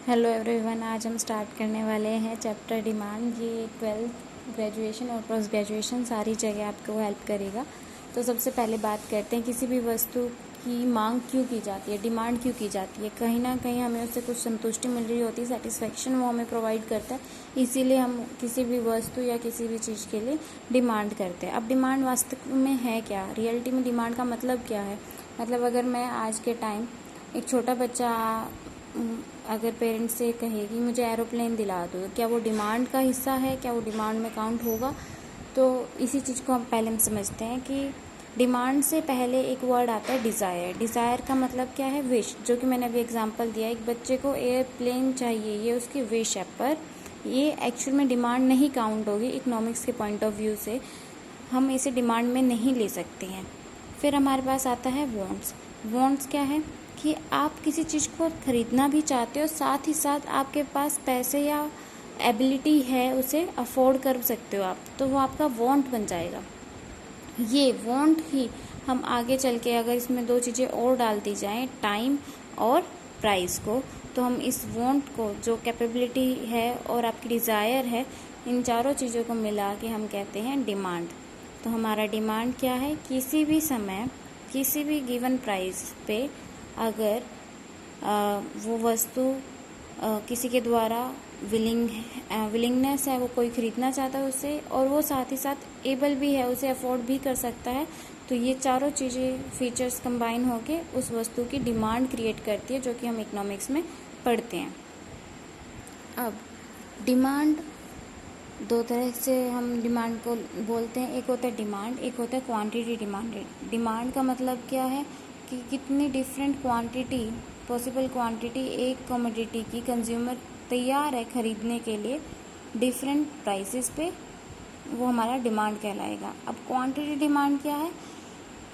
Hello everyone, आज हम start करने वाले हैं चैप्टर डिमांड। ये 12th ग्रेजुएशन और पोस्ट ग्रेजुएशन सारी जगह आपको हेल्प करेगा। तो सबसे पहले बात करते हैं किसी भी वस्तु की मांग क्यों की जाती है, डिमांड क्यों की जाती है। कहीं ना कहीं हमें उससे कुछ संतुष्टि मिल रही होती है, सेटिस्फेक्शन वो हमें प्रोवाइड करता है, इसीलिए हम किसी भी वस्तु या किसी भी चीज़ के लिए डिमांड करते हैं। अब डिमांड वास्तव में है क्या, रियलिटी में डिमांड का मतलब क्या है। मतलब अगर मैं आज के टाइम एक छोटा बच्चा अगर पेरेंट्स से कहेगी मुझे एरोप्लेन दिला दो, तो क्या वो डिमांड का हिस्सा है, क्या वो डिमांड में काउंट होगा। तो इसी चीज़ को हम पहले हम समझते हैं कि डिमांड से पहले एक वर्ड आता है डिज़ायर। डिज़ायर का मतलब क्या है, विश। जो कि मैंने अभी एग्जांपल दिया, एक बच्चे को एयरप्लेन चाहिए, ये उसकी विश है, पर ये एक्चुअल में डिमांड नहीं काउंट होगी। इकोनॉमिक्स के पॉइंट ऑफ व्यू से हम इसे डिमांड में नहीं ले सकते हैं। फिर हमारे पास आता है वॉन्ट्स। वॉन्ट्स क्या है कि आप किसी चीज़ को ख़रीदना भी चाहते हो, साथ ही साथ आपके पास पैसे या एबिलिटी है उसे अफोर्ड कर सकते हो आप, तो वो आपका वॉन्ट बन जाएगा। ये वॉन्ट ही हम आगे चल के अगर इसमें दो चीज़ें और डाल दी जाएं, टाइम और प्राइस को, तो हम इस वॉन्ट को, जो कैपेबिलिटी है और आपकी डिज़ायर है, इन चारों चीज़ों को मिला के हम कहते हैं डिमांड। तो हमारा डिमांड क्या है, किसी भी समय किसी भी गिवन प्राइस पे अगर वो वस्तु किसी के द्वारा विलिंगनेस है, वो कोई ख़रीदना चाहता है उसे, और वो साथ ही साथ एबल भी है, उसे अफोर्ड भी कर सकता है, तो ये चारों चीज़ें फीचर्स कंबाइन होके उस वस्तु की डिमांड क्रिएट करती है, जो कि हम इकोनॉमिक्स में पढ़ते हैं। अब डिमांड दो तरह से हम डिमांड को बोलते हैं, एक होता है डिमांड, एक होता है क्वांटिटी डिमांडेड। डिमांड का मतलब क्या है कि कितनी डिफरेंट क्वांटिटी, पॉसिबल क्वांटिटी एक कमोडिटी की कंज्यूमर तैयार है खरीदने के लिए डिफरेंट प्राइसेस पे, वो हमारा डिमांड कहलाएगा। अब क्वांटिटी डिमांड क्या है,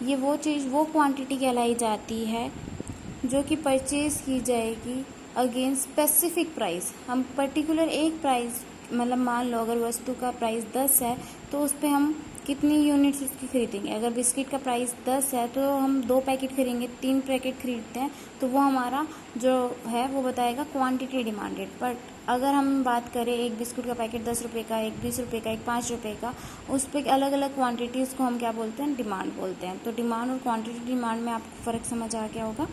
ये वो चीज़, वो क्वांटिटी कहलाई जाती है जो कि परचेज की जाएगी अगेंस्ट स्पेसिफिक प्राइस। हम पर्टिकुलर एक प्राइस, मतलब मान लो अगर वस्तु का प्राइस 10 है तो उस पर हम कितनी यूनिट्स उसकी खरीदेंगे। अगर बिस्किट का प्राइस 10 है तो हम 2 पैकेट खरीदेंगे, 3 पैकेट खरीदते हैं, तो वो हमारा जो है वो बताएगा क्वांटिटी डिमांडेड। बट अगर हम बात करें एक बिस्कुट का पैकेट 10 रुपये का, एक 20 रुपये का, एक 5 रुपये का, उस पर अलग अलग क्वांटिटीज़ को हम क्या बोलते हैं, डिमांड बोलते हैं। तो डिमांड और क्वांटिटी डिमांड में आपको फ़र्क समझ आ गया होगा।